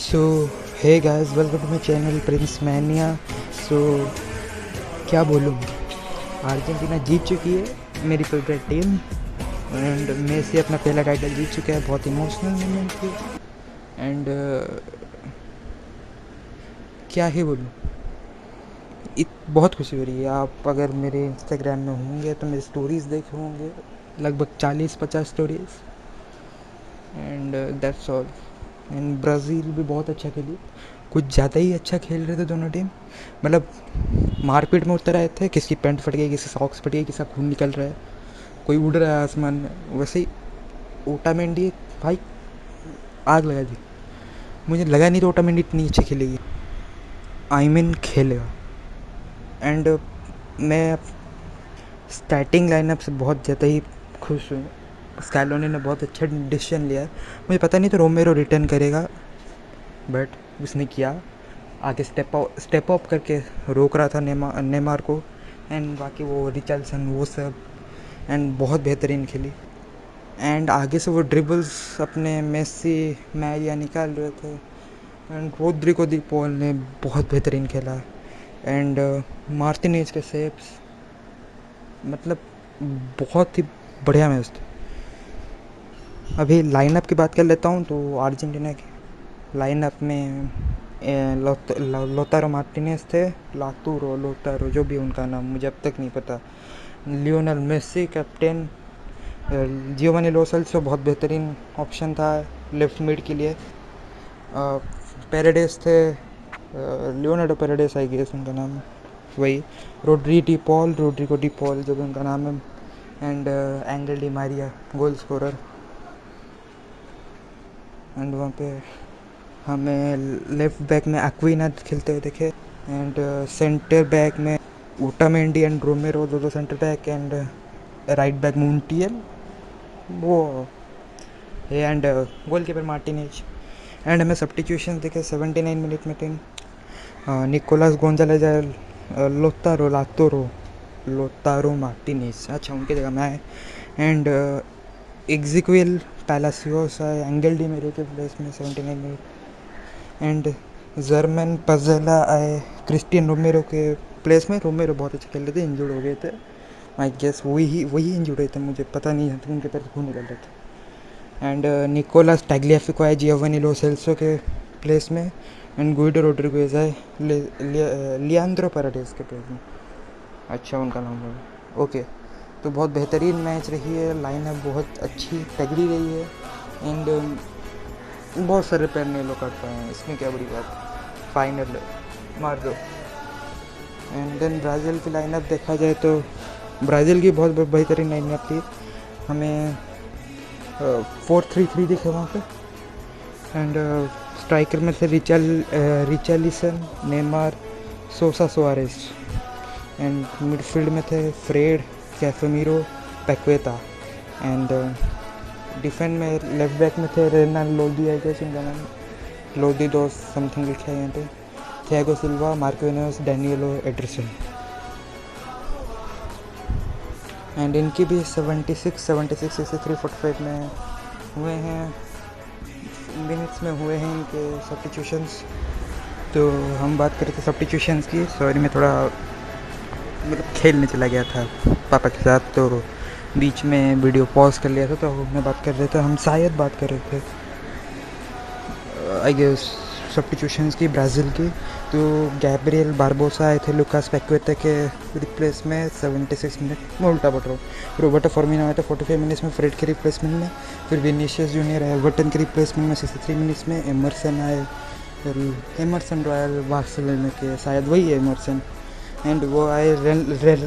So hey guys, welcome to my channel prince mania. So क्या बोलूँ, Argentina जीत चुकी है, मेरी फेवरेट टीम। एंड मेसी अपना पहला टाइटल जीत चुका है। बहुत इमोशनल मोमेंट थी। एंड क्या ही बोलूँ, बहुत खुशी हो रही है। आप अगर मेरे इंस्टाग्राम में होंगे तो मेरी स्टोरीज़ देखे होंगे, लगभग 40-50 stories. And that's all. And Brazil भी बहुत अच्छा खेली, कुछ ज़्यादा ही अच्छा खेल रहे थे दोनों टीम। मतलब मारपीट में उतर आए थे, किसी की पैंट फट गई, किसी सॉक्स फट गई, किसी का खून निकल रहा है, कोई उड़ रहा है आसमान में। वैसे ही ओटामेंडी भाई आग लगा दी। मुझे लगा नहीं था ओटामेंडी इतनी अच्छी खेलेगी। आई मीन खेलेगा। एंड मैं स्टार्टिंग लाइनअप से बहुत ज़्यादा ही खुश हूँ। स्कैलोनी ने बहुत अच्छा डिसीजन लिया है। मुझे पता नहीं था रोमेरो रिटर्न करेगा, बट उसने किया। आगे स्टेप अप करके रोक रहा था नेमार को। एंड बाकी वो रिचार्लसन वो सब, एंड बहुत बेहतरीन खेली। एंड आगे से वो ड्रिबल्स अपने मेसी मैरिया निकाल रहे थे। एंड रोड्रिगो दी पॉल ने बहुत बेहतरीन खेला। एंड मार्टिनेज के सेव्स, मतलब बहुत ही बढ़िया मैच था। अभी लाइनअप की बात कर लेता हूँ तो अर्जेंटीना की लाइनअप में लोतारो मार्टिनेज थे, लोतारो जो भी उनका नाम, मुझे अब तक नहीं पता। Lionel Messi captain. Giovani Lo Celso बहुत बेहतरीन ऑप्शन था लेफ्ट मिड के लिए। पेरेडेस थे, लियोनार्डो पेरेडेस आई गेस उनका नाम, वही। रोड्रिगो डी पॉल जो भी उनका नाम है। And angle Di Maria goal scorer. And वहाँ पे हमें लेफ्ट बैक में एक्विना खेलते हुए देखे। एंड सेंटर बैक में ओटामेंडी एंड रोमेरो, दो centre back. And right back Montiel वो, and goalkeeper Martinez. And हमें सब्स्टिट्यूशन देखे 79 मिनट में थे। निकोलस गोंजालेज, लोतारो मार्टिनेज, अच्छा उनकी जगह में आए। एंड एग्जिक्विल पैलासियोस आए एंगल डी मेरे के प्लेस में 79 मिनट। एंड जर्मन पजेला आए क्रिस्टियन रोमेरो के प्लेस में। रोमेरो बहुत अच्छे खेल रहे थे, इंजर्ड हो गए थे आई गेस, वही इंजर्ड हुए थे, मुझे पता नहीं है, उनके पैर खून निकल रहे थे। एंड निकोलस टैग्लियाफिको आए जियोवानी लो सेल्सो के प्लेस में। एंड गुइडो रोड्रिगेज आए लियांद्रो पैराडेस के प्लेस में, अच्छा उनका नाम है, ओके। तो बहुत बेहतरीन मैच रही है, लाइनअप बहुत अच्छी तगड़ी रही है। एंड बहुत सारे पैर नहीं लोग काट पाए हैं, इसमें क्या बड़ी बात, फाइनल मार दो। एंड देन ब्राज़ील की लाइनअप देखा जाए तो ब्राज़ील की बहुत बेहतरीन लाइनअप थी। हमें 4-3-3 दिखे वहाँ पे। एंड स्ट्राइकर में थे Richarlison, Neymar, Sosa, Suarez. And midfield में थे Fred, Casemiro, Paqueta. And defence में लेफ्ट बैक में थे रेनान लोदी, आई गेस उनका नाम, लोदी दो समथिंग लिखा है यहाँ पे, थियागो सिल्वा, मार्किनोस, डैनियलो, एडरसन। एंड इनकी भी 76, 63, 45 में हुए हैं, मिनट्स में हुए हैं इनके सब्स्टिट्यूशंस। तो हम बात कर रहे थे सब्स्टिट्यूशंस की। सॉरी, मैं थोड़ा मतलब खेलने चला गया था पापा के साथ, तो बीच में वीडियो पॉज कर लिया था। तो मैं बात कर रहे थे, हम शायद बात कर रहे थे आई गेस सब्स्टिट्यूशंस की ब्राज़ील की। तो गैब्रियल बारबोसा आए थे लुकास पैक्वेता के रिप्लेस में 76 मिनट में, उल्टा पड़ रहा हूँ। रोबर्टो फर्मिनो आया था 45 मिनट्स में फ्रेड के रिप्लेसमेंट में। फिर विनीशियस जूनियर आए एवर्टन के रिप्लेसमेंट में 63 मिनट्स में। एमरसन आए, एमरसन रॉयल बार्सिलोना के, शायद वही है एमरसन। एंड वो आए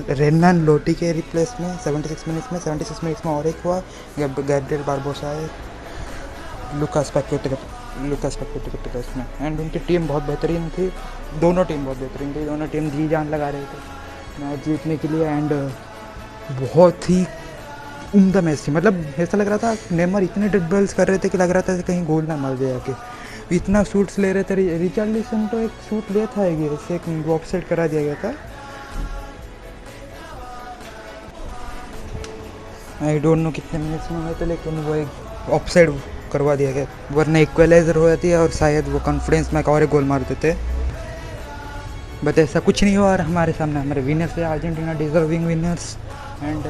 रेनान लोटी के रिप्लेस में 76 मिनट्स में। 76 मिनट्स में और एक हुआ, गैब्रियल बारबोसा आए लुकास पैक्वेटा के प्लेस में। एंड उनकी टीम बहुत बेहतरीन थी, दोनों टीम बहुत बेहतरीन थी, दोनों टीम जी जान लगा रहे थे मैच जीतने के लिए। एंड बहुत ही उम्दा मैच थी, मतलब ऐसा लग रहा था नेमार इतने ड्रिबल्स कर रहे थे कि लग रहा था कहीं गोल ना मार दे आके, इतना शूट्स ले रहे थे। रिचार्लिसन तो एक शूट लिया था, एक ऑफसाइड करा दिया गया था। आई डोंट नो कितने मिनट्स में हुए थे, लेकिन वो एक ऑफसाइड करवा दिया गया, वरना इक्वलाइजर हो जाती है और शायद वो कॉन्फिडेंस में एक और एक गोल मार देते। बट ऐसा कुछ नहीं हुआ और हमारे सामने हमारे विनर्स थे, अर्जेंटीना डिजर्विंग विनर्स। एंड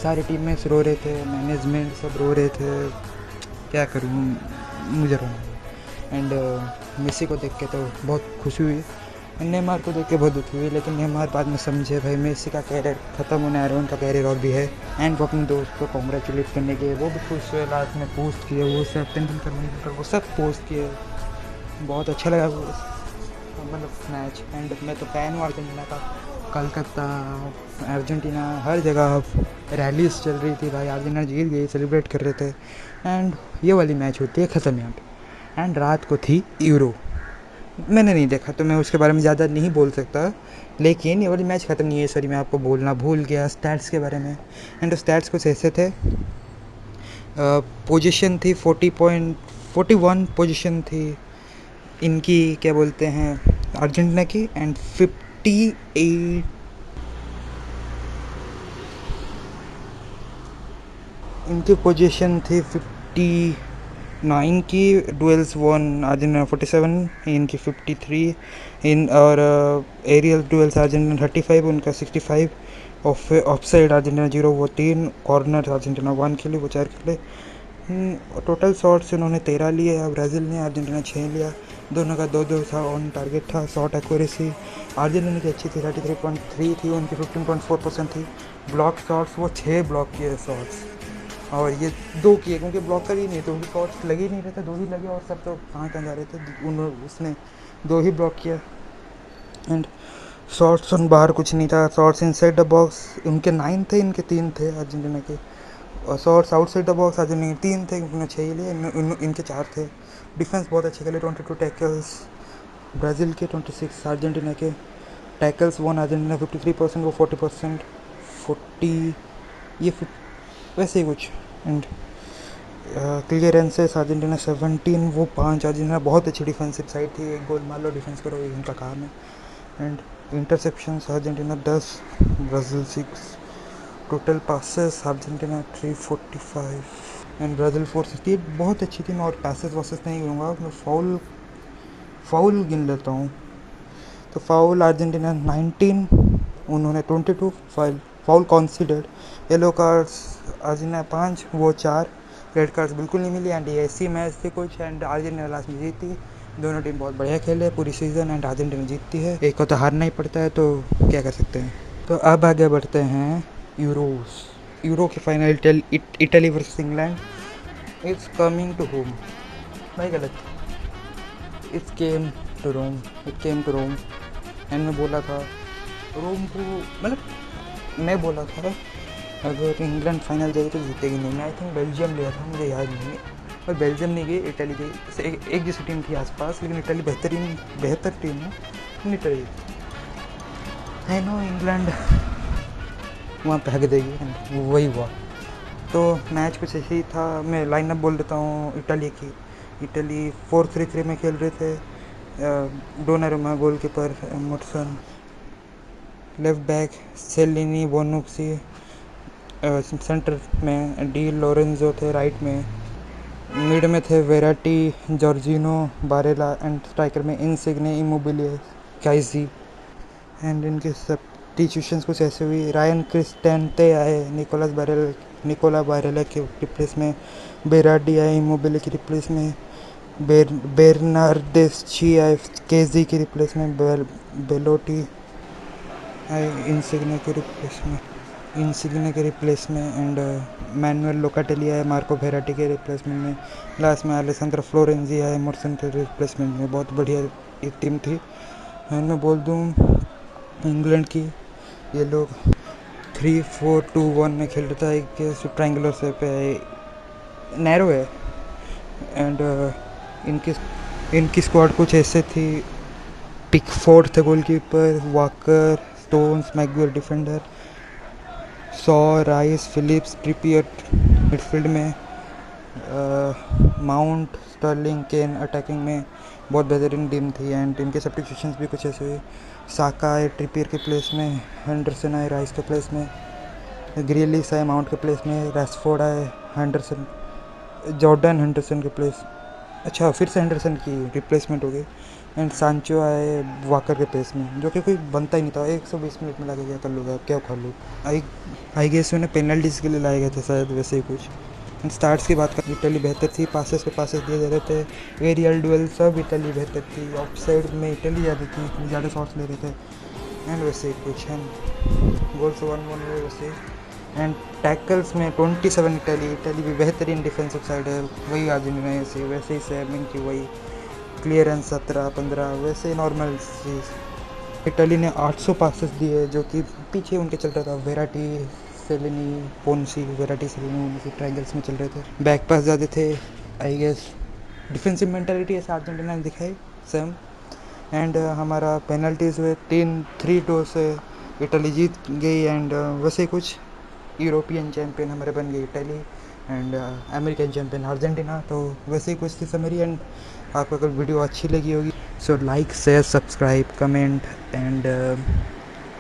सारी टीममेट्स रो रहे थे, मैनेजमेंट सब रो रहे थे, क्या करूँ, मुझे रोना। एंड मेसी को देख के तो बहुत खुशी हुई, नेमार को देख के बहुत दुखी हुई, लेकिन नेमार बाद में समझे भाई मेसी का कैरियर ख़त्म होने आ रहा है, उनका कैरियर और भी है। एंड वो अपने दोस्त को कॉन्ग्रेचुलेट करने के वो भी खुश हुए, लास्ट में पोस्ट किए वो सब, तेंदुलकर वो सब पोस्ट किए, बहुत अच्छा लगा वो मतलब मैच। एंड मैं तो फ़ैन हूँ अर्जेंटीना का, कलकत्ता अर्जेंटीना हर जगह रैलीज चल रही थी भाई, अर्जेंटीना जीत गई, सेलिब्रेट कर रहे थे। एंड ये वाली मैच होती है ख़त्म यहाँ पे। एंड रात को थी यूरो, मैंने नहीं देखा तो मैं उसके बारे में ज़्यादा नहीं बोल सकता, लेकिन ये वाली मैच ख़त्म नहीं है, सॉरी मैं आपको बोलना भूल गया स्टैट्स के बारे में। एंड स्टैट्स कुछ ऐसे थे, पोजीशन थी 41 पोजीशन थी इनकी, क्या बोलते हैं अर्जेंटीना की, एंड 58 इनकी पोजीशन थी 59 की, डुएल्स वन अर्जेंटीना 47, इनकी 53 इन, और एरियल डुएल्स अर्जेंटीना 35, उनका 65, ऑफ साइड अर्जेंटीना 0 वो 3, कॉर्नर अर्जेंटीना 1 खेले वो 4 खेले। टोटल शॉट्स इन्होंने 13 लिए, ब्राज़ील ने, अर्जेंटीना 6 लिया, दोनों का 2-2 था, ऑन टारगेट था। शॉट एक्यूरेसी अर्जेंटीना की अच्छी थी, 33.3 थी, उनकी 15.4% थी। ब्लॉक शॉट्स वो 6 ब्लॉक किए शॉट्स, और ये 2 किए क्योंकि ब्लॉकर ही नहीं थे, उनके शॉट्स लगे ही नहीं रहे थे, 2 ही लगे और सब तो कहाँ जा रहे थे, उसने 2 ही ब्लॉक किया। एंड शॉट्स उन बाहर कुछ नहीं था, शॉट्स इनसाइड द बॉक्स उनके 9 थे, इनके 3 थे अर्जेंटीना के, और shots outside the box Argentina 3 थे, उन्होंने 6 ही लिए, इनके 4 थे। डिफेंस बहुत अच्छे खेले, 22 टैकल्स ब्राज़ील के, 26 अर्जेंटीना के। टैकल्स वन अर्जेंटीना 53%, वो 40%, 40 ये वैसे ही कुछ। एंड क्लियरेंसेस अर्जेंटीना 17, वो 5, अर्जेंटीना बहुत अच्छी डिफेंसिव साइड थी, एक गोल मार लो डिफेंस करो, ये उनका काम है। And interceptions Argentina 10, Brazil 6, total passes Argentina 345 and Brazil 468, बहुत अच्छी थी। मैं और पासेस वासेस नहीं गिनूँगा, मैं फाउल गिन लेता हूँ। तो फाउल अर्जेंटीना 19, उन्होंने 22 foul considered. Yellow cards Argentina 5, वो 4, रेड कार्ड्स बिल्कुल नहीं मिली। एंड ये ऐसी मैच थी कुछ, एंड अर्जेंटीना लास्ट में जीती। दोनों टीम बहुत बढ़िया खेले पूरी सीज़न, एंड अर्जेंटीना जीतती है, एक को तो हारना ही पड़ता है, तो क्या कर सकते हैं। तो अब आगे बढ़ते हैं यूरो की final, Italy versus England. It's coming to home, भाई गलत, it's came to Rome. And मैं बोला था रोम को, मतलब मैं बोला था अगर इंग्लैंड फाइनल जाएगी तो जीतेगी नहीं। मैं आई थिंक बेल्जियम लिया था, मुझे याद नहीं है, और बेल्जियम नहीं गई, इटली गई। एक जैसी टीम थी आसपास, लेकिन इटली बेहतर टीम है, इटली है नो, इंग्लैंड वहाँ पे हक देगी, वही हुआ। तो मैच कुछ ऐसे ही था। मैं लाइनअप बोल देता हूँ इटली की। इटली 4-3-3 में खेल रहे थे। Donnarumma goalkeeper, Emerson left back, Chiellini, Bonucci centre में, डी लोरेंजो थे राइट में, मिड में थे Verratti, Jorginho, Barella, and striker में इनसिग्ने, इमोबिले, काइजी। एंड इनके सब्स्टिट्यूशंस कुछ ऐसे हुई। रायन क्रिस्टेंटे आए निकोला बारेला के रिप्लेस में, बेराडी आए इमोबिले की रिप्लेस में, बेर्नार्डेस्ची आए केजी की रिप्लेस में, बेलोटी आए इंसिग्ने के रिप्लेस में, एंड मैनुअल लोकाटेली आए मार्को वेराटी के रिप्लेसमेंट में। लास्ट में अलेसंद्रो फ्लोरेंजी आए एमर्सन के रिप्लेसमेंट में। बहुत बढ़िया टीम थी। एंड मैं बोल दूँ इंग्लैंड की, ये लोग 3-4-2-1 में खेल रहा था, एक ट्रायंगुलर से पे नैरो है। एंड इनकी स्क्वाड कुछ ऐसे थी। पिकफोर्ड थे goalkeeper, Walker, Stones, Maguire defender, Shaw, Rice, Phillips, Trippier midfield में, माउंट, स्टर्लिंग, केन अटैकिंग में। बहुत बेहतरीन टीम थी। एंड टीम के सब्स्टिट्यूशंस भी कुछ ऐसे हुए। साका आए ट्रिपियर के प्लेस में, हेंडरसन आए राइस के प्लेस में, ग्रिलिश है माउंट के प्लेस में, रैशफोर्ड है, हैंडरसन, जॉर्डन हैंडरसन के प्लेस, अच्छा फिर से हैंडरसन की रिप्लेसमेंट हो गई, एंड सांचो आए वाकर के प्लेस में, जो कि कोई बनता ही नहीं था। 120 मिनट में लगे क्या कर लूँगा, क्या खा लूँ। आई गेस उन्हें पेनल्टीज़ के लिए लाए गए थे शायद, वैसे ही कुछ। एंड स्टार्ट्स की बात करें, इटली बेहतर थी, पासेस पे पासेस दिए जा रहे थे, एरियल डुएल सब इटली बेहतर थी, ऑफ साइड में इटली ज़्यादा थी, ज़्यादा शॉट्स ले रहे थे, एंड वैसे ही कुछ है, गोल्स 1-1 हुए वैसे। एंड टैकल्स में 27 इटली भी बेहतरीन डिफेंसिव साइड है, वही अर्जेंटीना से वैसे ही 7 की वही क्लियरेंस 17-15 वैसे नॉर्मल चीज़। इटली ने 800 पासेस दिए, जो कि पीछे उनके चल रहा था, वेराटी सेलिनी पोन्सी, वेराटी सेलिनी ट्रायंगल्स में चल रहे थे, बैक पास ज़्यादा थे। आई गेस डिफेंसिव मेंटालिटी ऐसे अर्जेंटीना ने दिखाई सेम। एंड हमारा पेनल्टीज़ हुए 3-2 से इटली जीत गई। एंड वैसे कुछ यूरोपियन चैम्पियन हमारे बन गई Italy, and American champion Argentina. तो वैसे ही कुछ थी समरी। एंड आपको अगर वीडियो अच्छी लगी होगी so like share subscribe comment and